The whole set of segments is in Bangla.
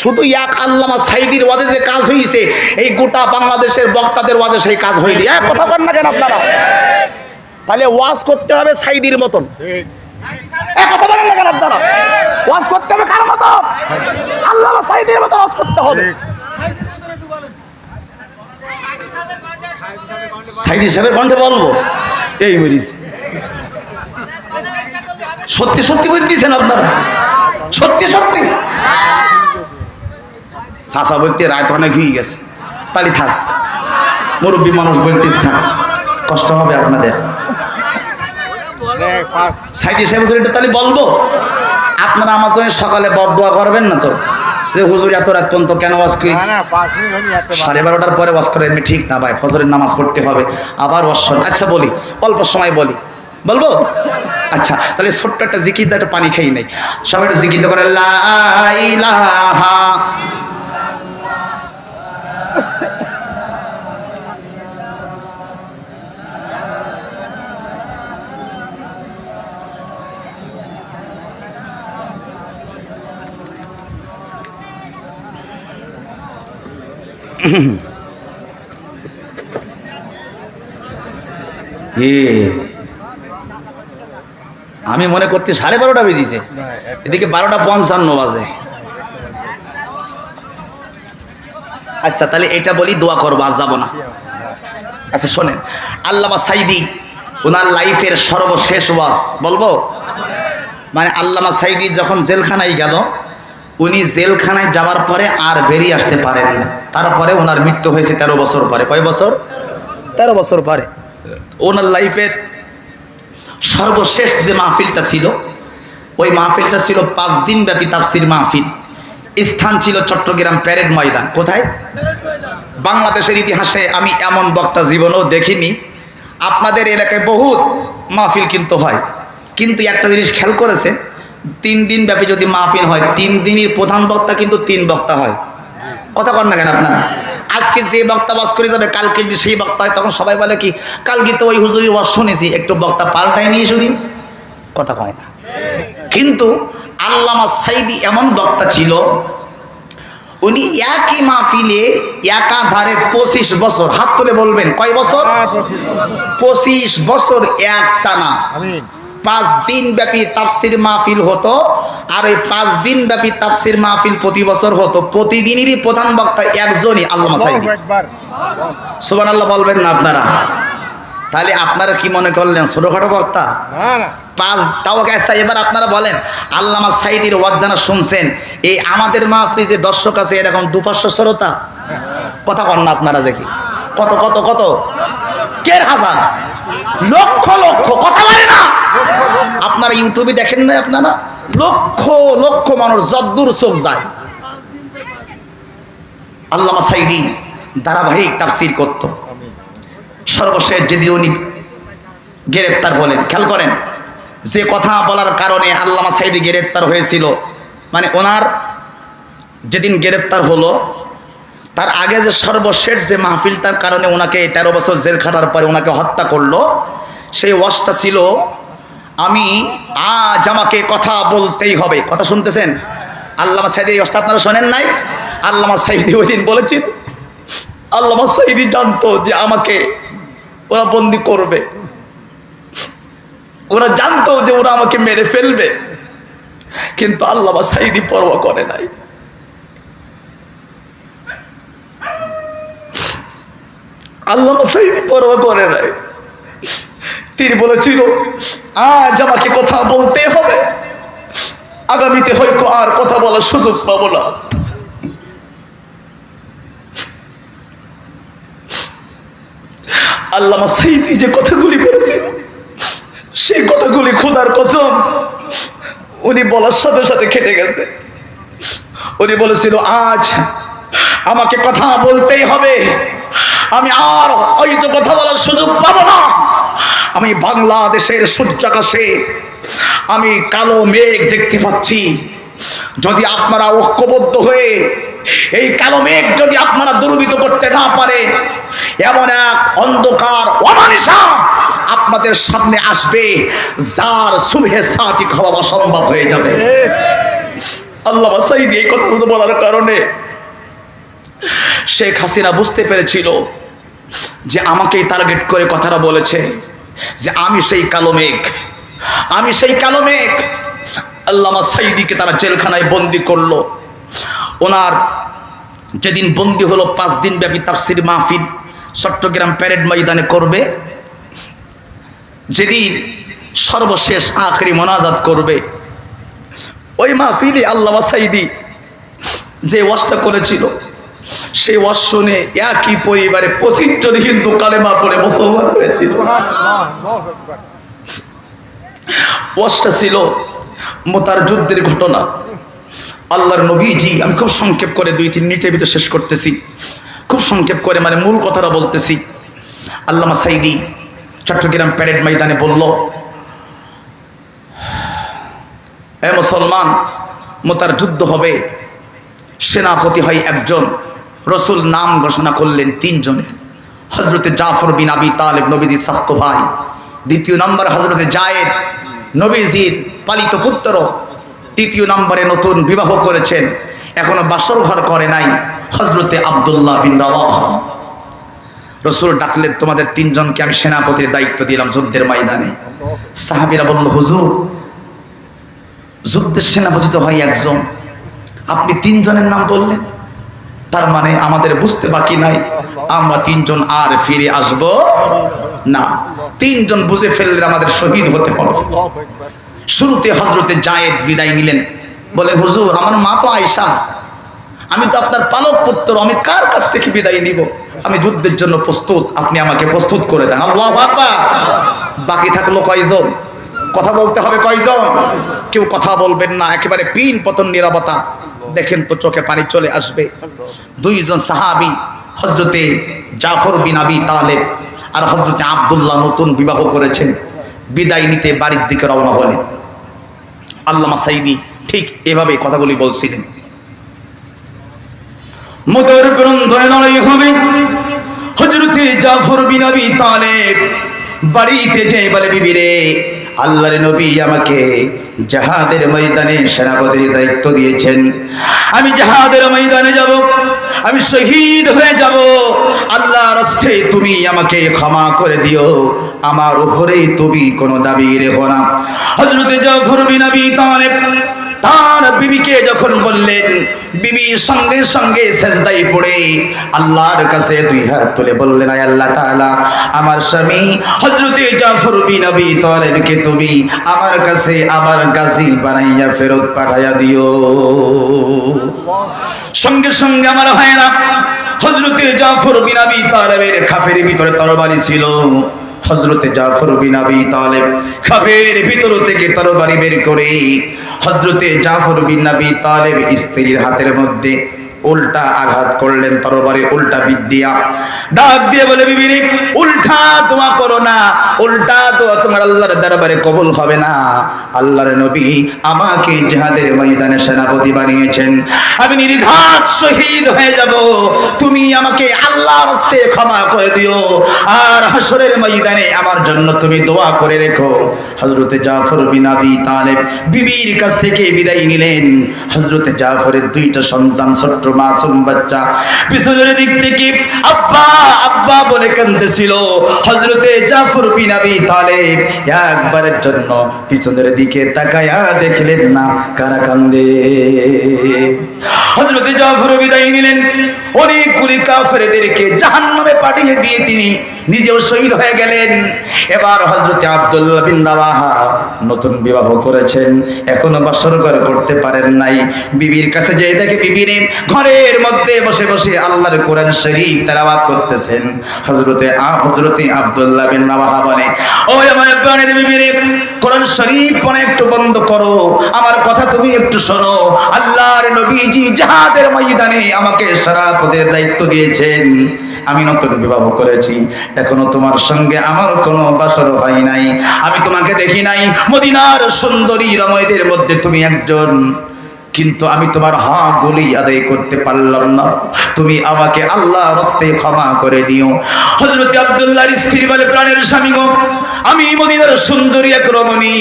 শুধু এক আল্লামা সাঈদীর ওয়াজে যে কাজ হয়েছে, এই গোটা বাংলাদেশের বক্তাদের ওয়াজে সেই কাজ হয়নি। কথা বলেন না কেন আপনারা? তাহলে ওয়াজ করতে হবে সাঈদীর মতন। কথা বলেন না কেন আপনারা? ওয়াজ করতে হবে কার মতন? আল্লামা সাঈদীর মতন ওয়াজ করতে হবে। সাঈদী সাহেবের কণ্ঠে বলবো, এই মরিস সত্যি সত্যি বলতেছেন আপনারা? সত্যি সত্যি? চাচা বলতে রায় তো অনেক হয়ে গেছে, তাহলে থাক, মুরব্বী মানুষ বলতেছে থাক, কষ্ট হবে আপনাদের। সাঈদী সাহেব তাহলে বলবো, আপনারা আমার জন্য সকালে বদদোয়া করবেন না তো যে হুজুর এত রাত পর্যন্ত কেন ওয়াজ করি? 12:30টার পরে ওয়াজ করে এমনি ঠিক না ভাই, ফজরের নামাজ পড়তে হবে, আবার ওয়াজ। আচ্ছা বলি, অল্প সময় বলি, বলবো? আচ্ছা তাহলে ছোট্ট একটা জিকির, একটা পানি খেয়ে নেই, সবাই একটু জিকির করে লা ইলাহা আমি মনে করতে 12:30 বেজেছে, এদিকে 12:55 বাজে। আচ্ছা তাহলে এটা বলি, দোয়া করবো, আজ যাবো না। আচ্ছা শোনেন, আল্লামা সাঈদী ওনার লাইফের সর্বশেষ ওয়াজ বলবো। মানে আল্লামা সাঈদী যখন জেলখানায় গেল, উনি জেলখানায় যাওয়ার পরে আর বেরিয়ে আসতে পারেন না। তারপরে ওনার মৃত্যু হয়েছে 13 বছর পরে। কয় বছর? 13 বছর পরে। ওনার লাইফের সর্বশেষ যে মাহফিলটা ছিল, ওই মাহফিলটা ছিল 5 দিন ব্যাপী তাফসীর মাহফিল। স্থান ছিল চট্টগ্রাম প্যারেড ময়দান। কোথায়? বাংলাদেশের ইতিহাসে আমি এমন বক্তা জীবনেও দেখিনি। আপনাদের এলাকায় বহুত মাহফিল কিন্তু হয়, কিন্তু একটা জিনিস খেয়াল করেছে, 3 দিন ব্যাপী যদি মাহফিল হয়, 3 দিনই প্রধান বক্তা কিন্তু 3 বক্তা হয়। কথা কন না কেন আপনারা? আজকে যে বক্তা ওয়াজ করে যাবে, কালকে যদি সেই বক্তা হয়, তখন সবাই বলে কি, কালকে তো ওই হুজুরি ওয়াজ শুনেছি, একটু বক্তা পাল্টাই নিয়ে শুনি। কথা কয় না। কিন্তু আল্লামা সাঈদী এমন বক্তা ছিল, উনি একই মাহফিলে একাধারে 25 বছর, হাত তুলে বলবেন কয় বছর? 25 বছর একটানা 5 দিন ব্যাপী তাফসীর মাহফিল হতো। আর এই 5 দিন ব্যাপী তাফসীর মাহফিল প্রতি বছর হতো। প্রতিদিনেরই প্রধান বক্তা একজনই, আল্লামা সাঈদী। সুবহানাল্লাহ বলবেন না আপনারা? তাহলে আপনারা কি মনে করলেন ছোটখাটো বক্তা? তাও আচ্ছা, এবার আপনারা বলেন, আল্লামা সাঈদীর ওয়াজ যারা শুনছেন, এই আমাদের মাহফিলে যে দর্শক আছে এরকম 200-500 শ্রোতা? কথা কন না আপনারা? দেখি কত কত কত, কে হাজার, লক্ষ লক্ষ, কথা বলে না? আপনারা ইউটিউবে দেখেন না? আপনারা লক্ষ লক্ষ মানুষ যদ্দূর চোখ যায়। আল্লামা সাঈদী ধারাবাহিক তাফসীর করত। সর্বশেষ যেদিন উনি গ্রেফতার হলেন, খেয়াল করেন, যে কথা বলার কারণে আল্লামা সাঈদী গ্রেফতার হয়েছিল, মানে ওনার যেদিন গ্রেফতার হলো, তার আগে যে সর্বশেষ যে মাহফিলটার কারণে ওনাকে 13 বছর জেল খাটার পরে ওনাকে হত্যা করলো, সেই ওয়াজটা ছিল, আমি আজ আমাকে কথা বলতেই হবে। কথা শুনতেছেন? আল্লামা সাঈদী এই ওয়াজটা আপনারা শোনেন নাই? আল্লামা সাঈদী ওই দিন বলেছেন, আল্লামা সাঈদী জানতো যে আমাকে ওরা বন্দি করবে, ওরা জানতো যে ওরা আমাকে মেরে ফেলবে, কিন্তু আল্লামা সাঈদী পরোয়া করে নাই। আল্লামা সাঈদী পরোয়া করে নাই। তিনি বলেছিল, আজ আমাকে কথা বলতে হবে, আগামীতে হয়তো আর কথা বলার সুযোগ পাবো না। আল্লামা সাঈদী যে কথাগুলি বলেছেন, সেই কথাগুলি খোদার কসম উনি বলার সাথে সাথে খেটে গেছে। উনি বলেছিল, আজ আমাকে কথা বলতেই হবে, আমি আর হয়তো কথা বলার সুযোগ পাবো না। আমি বাংলাদেশের সূর্যাকাশে আমি কালো মেঘ দেখতে পাচ্ছি। যদি আপনারা ঐক্যবদ্ধ হয়ে এই কালো মেঘ যদি আপনারা দূরীভূত করতে না পারে, এমন এক অন্ধকার অমানিসা আপনাদের সামনে আসবে, যার সুবহে সাদিক হওয়া অসম্ভব হয়ে যাবে। আল্লামা সাঈদী এই কথাগুলো বলার কারণে শেখ হাসিনা বুঝতে পেরেছিল যে আমাকেই টার্গেট করে কথাটা বলেছে, যে আমি সেই কালো মেঘ, আমি সেই কালো মেঘ। আল্লামা সাঈদীকে তারা জেলখানায় বন্দি করলো। ওনার যেদিন বন্দি হলো 5 দিন ব্যাপী তাফসীর মাহফিল চট্টগ্রাম প্যারেড ময়দানে করবে, যেদিন সর্বশেষ আখেরি মোনাজাত করবে, ওই মাহফিলে আল্লামা সাঈদী যে ওয়াজটা করেছিল সেই ওয়াজ শুনে একই পরিবারে 25 জন হিন্দু কালেমা পড়ে মুসলমান হয়েছিল। ওয়াজটা ছিল মুতার যুদ্ধের ঘটনা। আল্লাহর নবীজি, আমি খুব সংক্ষেপ করে 2-3 মিনিটের ভিতরে শেষ করতেছি, খুব সংক্ষেপ করে মানে মূল কথাটা বলতেছি। আল্লামা সাঈদী চট্টগ্রাম প্যারেড ময়দানে বলল, এ মুসলমান, মুতার যুদ্ধ হবে, সেনাপতি হয় একজন। রসুল নাম ঘোষণা করলেন 3 জনের। হযরতে জাফর বিন আবি তালেব, নবীজির স্বাস্থ্য ভাই। দ্বিতীয় নম্বর হযরতে জায়েদ, নবীজির পালিত পুত্র। তৃতীয় নম্বরে নতুন বিবাহ করেছেন, এখনো বাসর ঘর করে নাই, হযরতে আব্দুল্লাহ বিন রাওয়াহা। রসুল ডাকলেন, তোমাদের 3 জনকে আমি সেনাপতির দায়িত্ব দিলাম যুদ্ধের ময়দানে। সাহাবীরা বলল, হুজুর, যুদ্ধের সেনাপতি তো হয় একজন, আপনি 3 জনের নাম বললেন, তার মানে আমাদের বুঝতে বাকি নাই আমরা 3 জন আর ফিরে আসব না। 3 জন বুঝে ফেললে আমাদের শহীদ হতে হবে। শুরুতে হযরতে জায়েদ বিদায় নিলেন, বলে, হুজুর, আমার মা তো আয়েশা, আমি তো আপনার পালক পুত্র, আমি কার কাছ থেকে বিদায় নিব? আমি যুদ্ধের জন্য প্রস্তুত, আপনি আমাকে প্রস্তুত করে দেন। আল্লাহু আকবার। বাকি থাকলো কয়জন? কথা বলতে হবে কয়জন? কেউ কথা বলবেন না, একেবারে পিন পতন নীরবতা। দেখেন তো চোখে পানি চলে আসবে। 2 জন সাহাবী, হযরতে জাফর বিন আবি তালেব আর হযরতে আব্দুল্লাহ, নতুন বিবাহ করেছেন, বিদায় নিতে বাড়ির দিকে রওনা হলেন। আল্লামা সাঈদী ঠিক এভাবে কথাগুলি বলছিলেন। মুতার গ্রন্থে লড়াই হবে। হযরতে জাফর বিন আবি তালেব বাড়িতে যেয়ে বলে, বিবি রে, আল্লাহর নবী আমাকে জিহাদের ময়দানে সেনাপতির দায়িত্ব দিয়েছেন, আমি জিহাদের ময়দানে যাব, আমি শহীদ হয়ে যাব, আল্লাহর রাস্তে তুমি আমাকে ক্ষমা করে দিও, আমার উপরে তুমি কোনো দাবি রেখো না। হযরতে জাফর বিন আবি তালেব তার বিবিকে যখন বললেন, বিবি সঙ্গে সঙ্গে সেজদায় পড়ে আল্লাহর কাছে 2 হাত তুলে বললেন, আয় আল্লাহ তাআলা, আমার স্বামী হযরতে জাফর বিন আবি তালেবকে তুমি আমার কাছে আবার গাজী বানাইয়া ফেরত পাঠাইয়া দিও। সঙ্গে সঙ্গে আমার ভাইরা, হযরতে জাফর বিন আবি তালেবের খাফের ভিতরে তরবারি ছিল। হযরতে জাফর বিন আবি তালেব খাফের ভিতর থেকে তরবারি বের করে হযরতে জাফর বিন আবি তালেব স্ত্রীর হাতের মধ্যে উল্টা আঘাত করলেন, তরবারি উল্টা বিদ্যা। ডাক দিয়ে বলে, বিবি রে, উল্টা দোয়া করো না, উল্টা দোয়া তোমার আল্লাহর দরবারে কবুল হবে না। আল্লাহর নবী আমাকে জিহাদের ময়দানে সেনাপতি বানিয়েছেন, আমি নির্ঘাত শহীদ হয়ে যাব, তুমি আমাকে আল্লাহর রাস্তে ক্ষমা করে দিও, আর হাসরের ময়দানে আমার জন্য তুমি দোয়া করে রেখো। হযরতে জাফর বিন আবি তালেব বিবির কাছ থেকে বিদায় নিলেন। হযরতে জাফরের 2টা সন্তান, ছোট্ট মাসুম বাচ্চা, পিছনের দিক থেকে আব্বা আব্বা বলে কাঁদতেছিল। হযরতে জাফর বিন আবি তালেব একবারের জন্য পিছনের দিকে তাকায়া দেখলেন না কারা কান্দে। হযরতে জাফর বিদায় নিলেন, অনেকগুলি কাফেরদেরকে জাহান্নামে পাঠিয়ে দিয়ে তিনি নিজেও শহীদ হয়ে গেলেন। এবার হযরতে আব্দুল্লাহ বিন রাওয়াহা নতুন বিবাহ করেছেন, এখনো বাসর ঘর করতে পারেন নাই। বিবির কাছে যেয়ে দেখে বিবিরে ঘরের মধ্যে বসে বসে আল্লাহর কোরআন শরীফ তেলাওয়াত করতেছেন। হযরতে আব্দুল্লাহ বিন রাওয়াহা বলে, ও আমার প্রাণের বিবিরে, কোরআন শরীফ পড়া একটু বন্ধ করো, আমার কথা তুমি একটু শোনো। আল্লাহর নবীজি জিহাদের ময়দানে আমাকে সেনাপতির দায়িত্ব দিয়েছেন, আমি নতুন বিবাহ করেছি, এখনো তোমার সঙ্গে আমার কোনো বাসর হয় নাই, আমি তোমাকে দেখি নাই, মদিনার সুন্দরী রমণীদের মধ্যে তুমি একজন, কিন্তু আমি তোমার হকগুলি আদায় করতে পারলাম না, তুমি আমাকে আল্লাহর রাস্তে ক্ষমা করে দিও। হযরত আব্দুল্লাহর স্ত্রী বলে, প্রাণের স্বামী গো, আমি মদিনার সুন্দরী এক রমণী,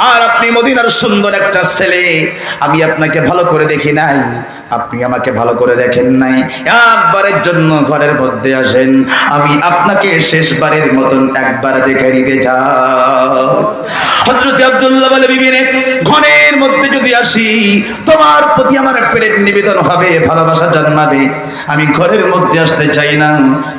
আর আপনি মদিনার সুন্দর একটা ছেলে, আমি আপনাকে ভালো করে দেখি নাই, আপনি আমাকে ভালো করে দেখেন নাই, একবারের জন্য ঘরের মধ্যে আসেন, আমি আপনাকে শেষবারের মতন একবার দেখে নিতে চাই। হযরত আব্দুল্লাহ বলে, বিবি রে, ঘরের মধ্যে যদি আসি তোমার প্রতি আমার প্রেম নিবেদন হবে, ভালোবাসা জন্মাবে, আমি ঘরের মধ্যে আসতে চাই না,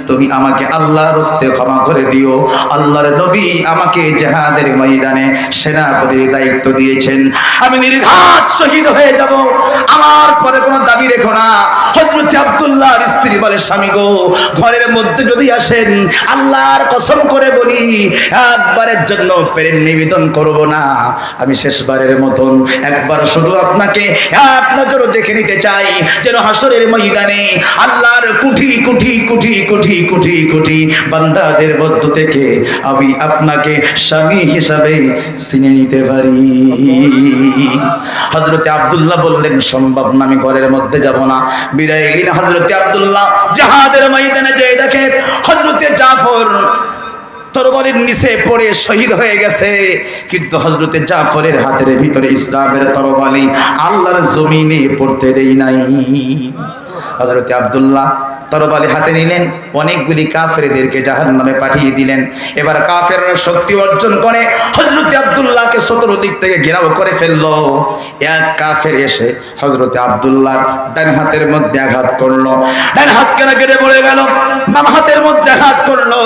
তুমি আমাকে আল্লাহর রাস্তে ক্ষমা করে দিও। আল্লাহর নবী আমাকে জিহাদের ময়দানে সেনাপতির দায়িত্ব দিয়েছেন, আমি নির্ঘাত শহীদ হয়ে যাব, আমার পরে কোনো দাবি রেখো না। হযরত আব্দুল্লাহর স্ত্রী বলে, স্বামী গো, ঘরের মধ্যে যদি আসেন আল্লাহর কসম করে বলি একবারের জন্য প্রেম নিবেদন করব না, আমি শেষবারের মতন একবার শুধু আপনাকে এক নজরে দেখে নিতে চাই, যেন হাসরের ময়দানে আল্লাহর কোটি কোটি কোটি কোটি কোটি কোটি বান্দাদের মধ্য থেকে আমি আপনাকে স্বামী হিসাবে চিনে নিতে পারি। হযরত আব্দুল্লাহ বললেন, সম্ভব না, আমি ঘরের মধ্যে যাব না। বিদায় গেলেন হযরত আব্দুল্লাহ। জিহাদের ময়দানে যেয়ে দেখে হযরত জাফর তরবারির নিচে পড়ে শহীদ হয়ে গেছে, কিন্তু হযরত জাফরের হাতের ভিতরে ইসলামের তরবারি আল্লাহর জমিনে পড়তে দেই নাই। হযরত আব্দুল্লাহ তরবারি হাতে নিলেন, অনেকগুলি কাফেরদেরকে জাহান্নামে পাঠিয়ে দিলেন। এবার কাফেররা শক্তি অর্জন করে হযরত আব্দুল্লাহকে চতুর্দিক থেকে ঘেরাও করে ফেললো। এক কাফের এসে হযরত আব্দুল্লাহর ডান হাতের মধ্যে আঘাত করলো, ডান হাত কানা কেটে পড়ে গেল, বাম হাতের মধ্যে আঘাত করলো,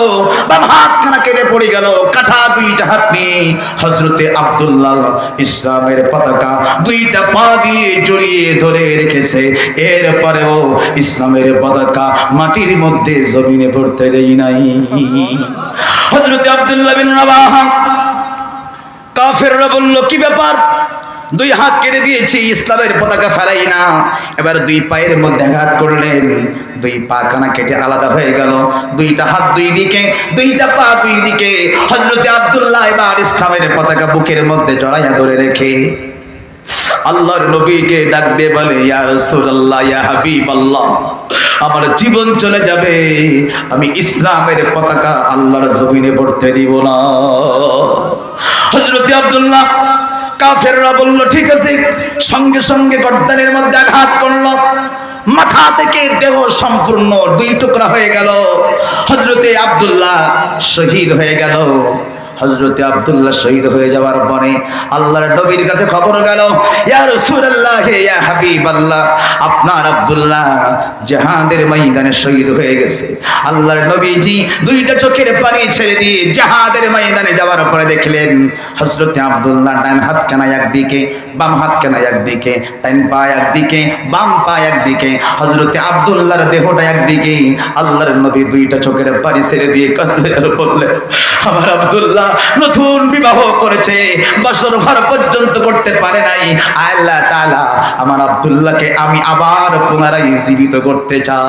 বাম হাত কানা কেটে পড়ে গেল। কাঁটা দুইটা হাত নিয়ে হযরত আব্দুল্লাহ ইসলামের পতাকা দুইটা পা দিয়ে জড়িয়ে ধরে রেখেছে, এরপরেও ইসলামের পতাকা মাটির মধ্যে জমিনে পড়তে দেই নাই। হযরত আব্দুল্লাহ বিন রাওয়াহা, কাফেররা বলল, কি ব্যাপার, দুই হাত কেটে দিয়েছি, ইসলামের পতাকা ফেলাই না। এবার দুই পায়ের মধ্যে আঘাত করলেন, দুই পা কানা কেটে আলাদা হয়ে গেল, দুইটা হাত দুই দিকে, দুইটা পা দুই দিকে। হযরত আব্দুল্লাহ এবার ইসলামের পতাকা বুকের মধ্যে জড়াইয়া ধরে রেখে আল্লাহর নবীকে ডাক দিয়ে বলে, ইয়া রাসূলুল্লাহ, ইয়া হাবিবাল্লাহ, আমার জীবন চলে যাবে, আমি ইসলামের পতাকা আল্লাহর জমিনে পড়তে দিব না। হযরত আব্দুল্লাহ, কাফেররা বলল, ঠিক আছে। সঙ্গে সঙ্গে গর্দানের মধ্যে আঘাত করলো, মাথা থেকে দেহ সম্পূর্ণ দুই টুকরা হয়ে গেল। হযরতে আব্দুল্লাহ শহীদ হয়ে গেল। হযরতে আব্দুল্লাহ শহীদ হয়ে যাওয়ার পরে আল্লাহর নবীর কাছে খবর গেল, ইয়া রাসূলুল্লাহ, ইয়া হাবিবাল্লাহ, আপনার আব্দুল্লাহ জিহাদের ময়দানে শহীদ হয়ে গেছে। আল্লাহর নবীজি দুইটা চোখের পানি ছেড়ে দিয়ে জিহাদের ময়দানে যাওয়ার পরে দেখলেন হযরতে আব্দুল্লাহ ডান হাত কানা একদিকে, বাম হাত কানা একদিকে, ডান পা একদিকে, বাম পা একদিকে, হযরতে আব্দুল্লাহর দেহটা একদিকে। আল্লাহর নবী দুইটা চোখের পানি ছেড়ে দিয়ে কাঁদলেন আর বললেন, আমার আব্দুল্লাহ নতুন বিবাহ করেছে, বছর ঘর পর্যন্ত করতে পারে নাই, আল্লাহ তাআলা আমার আব্দুল্লাহকে আমি আবার পুনরায় জীবিত করতে চাই।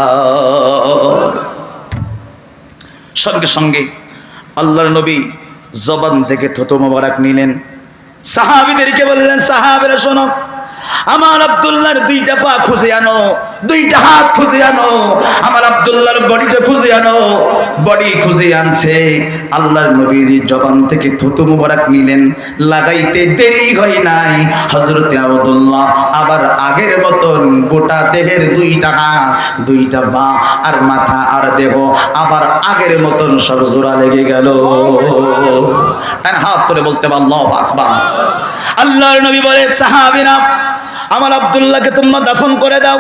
সঙ্গে সঙ্গে আল্লাহর নবী জবান থেকে থুতু মোবারক নিলেন, সাহাবীদেরকে বললেন, সাহাবীরা শোনো, আমার আব্দুল্লাহর দুইটা পা খুঁজে আনো, দুইটা হাত খুঁজে আনো, আমার আব্দুল্লাহর বডিটা খুঁজে আনো। বডি খুঁজে আনছে। আল্লাহর নবীর জবান থেকে থুতু মোবারক নিলেন, লাগাইতে দেরি হয় নাই। হযরতে আব্দুল্লাহ আবার আগের মতন গোটা দেহের দুইটা হাত, দুইটা পা আর মাথা আর দেহ আবার আগের মতন সব জোড়া লেগে গেল। হাত তুলে বলতে আল্লাহু আকবার। আল্লাহর নবী বলে, সাহাবীরা, আমার আব্দুল্লাহকে তোমরা দাফন করে দাও।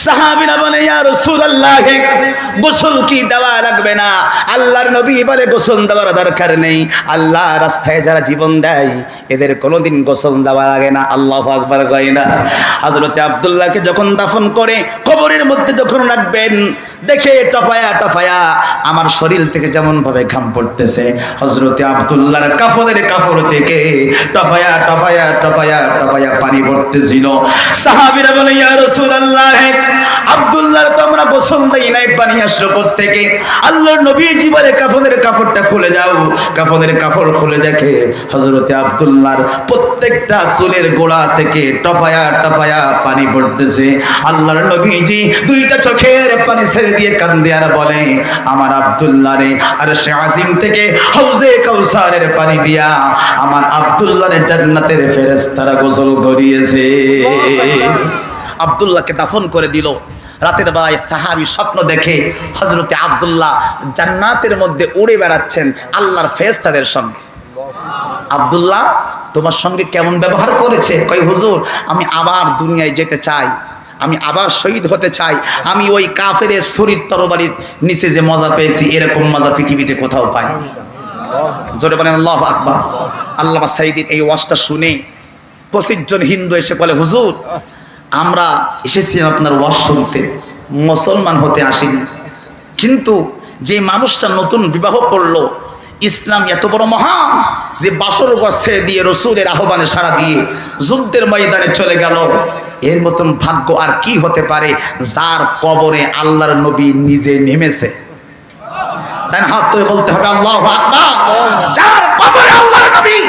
সাহাবীরা বলে, ইয়া রাসূলুল্লাহ, গোসল কি দেওয়া লাগবে না? আল্লাহর নবী বলে, গোসল দেওয়ার দরকার নেই, আল্লাহ রাস্তায় যারা জীবন দেয় এদের কোনোদিন গোসল দেওয়া লাগে না। আল্লাহু আকবার কয় না? হযরতে আব্দুল্লাহকে যখন দাফন করে কবরের মধ্যে যখন রাখবেন, দেখে টপায়া টপায়া আমার শরীর থেকে যেমন ভাবে ঘাম পড়তেছে, হযরতে আব্দুল্লাহর কাফনের কাপড় থেকে টপায়া টপায়া টপায়া টপায়া পানি পড়তেছিল। সাহাবীরা বলে, ইয়া রাসূলুল্লাহ, আব্দুল্লাহর তো আমরা গোসল দেই নাই, পানি আসলো কোত্থেকে? আল্লাহর নবী জীবনে কাফনের কাপড়টা খুলে দাও। কাফনের কাপড় খুলে দেখে হযরতে আব্দুল্লাহর প্রত্যেকটা চুলের গোড়া থেকে টপায়া টপায়া পানি পড়তেছে। আল্লাহর নবীজি দুইটা চোখের পানি ছেড়ে দিয়ে কান্দে আর বলে, আমার আব্দুল্লাহ রে আরশে আজিম থেকে হাউজে কাউসারের পানি দিয়া আমার আব্দুল্লাহ রে জান্নাতের ফেরেশতারা গোসল করিয়েছে। আব্দুল্লাহকে দাফন করে দিল। রাতের বেলায় সাহাবী স্বপ্ন দেখে হযরতে আব্দুল্লাহ জান্নাতের মধ্যে উড়ে বেড়াচ্ছেন আল্লাহর ফেরেশতাদের সঙ্গে। আব্দুল্লাহ তোমার সঙ্গে কেমন ব্যবহার করেছে? কই হুজুর, আমি আবার দুনিয়ায় যেতে চাই, আমি আবার শহীদ হতে চাই। আমি ওই কাফেরের শরীর তরবারির নিচে যে মজা পেয়েছি এরকম মজা পৃথিবীতে কোথাও পাই। জোরে বলেন আল্লাহু আকবার। আল্লামা সাঈদীর এই ওয়াজটা শুনে 25 জন হিন্দু এসে বলে, হুজুর আমরা এসেছিলাম আপনার ওয়াজ শুনতে, মুসলমান হতে আসিনি। কিন্তু যে মানুষটা নতুন বিবাহ করলো, ইসলাম এত বড় মহান যে বাসর ঘর ছেড়ে দিয়ে রসুলের আহ্বানে সাড়া দিয়ে যুদ্ধের ময়দানে চলে গেল, এর মতন ভাগ্য আর কি হতে পারে যার কবরে আল্লাহর নবী নিজে নেমেছে। ডান হাত তুলে বলতে হবে আল্লাহু আকবার। যার কবরে আল্লাহর নবী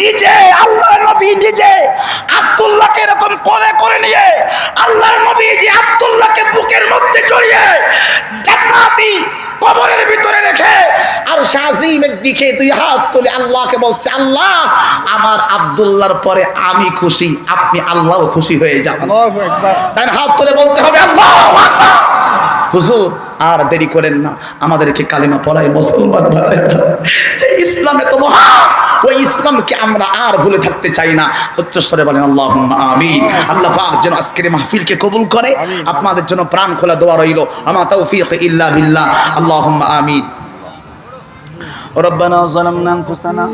নিজে, আল্লাহর নবী নিজে আব্দুল্লাহকে এরকম কোলে করে নিয়ে আল্লাহর নবী যে আব্দুল্লাহকে বুকের মধ্যে জড়িয়ে জান্নাতি কবরের ভিতরে রেখে আর শাজিমের দিকে দুই হাত তুলে আল্লাহকে বলছে, আল্লাহ আমার আব্দুল্লাহর পরে আমি খুশি, আপনি আল্লাহও খুশি হয়ে যান। আল্লাহু আকবার। ডান হাত তুলে বলতে হবে আল্লাহু আকবার। হুজুর আর দেরি করেন না, আমাদেরকে কালিমা পড়ায় মুসলমান বানায় দাও। যে ইসলামে তো মহান, ওই ইসলামকে আমরা আর ভুলে থাকতে চাই না। উচ্চস্বরে বলেন আল্লাহুম্মা আমিন। আল্লাহ পাক যেন আজকের মাহফিলকে কবুল করে। আপনাদের জন্য প্রাণ খোলা দোয়া রইল। আমা তাওফীক ইল্লা বিল্লাহ। আল্লাহুম্মা আমিন। রব্বানা যালামনা আনফুসানা।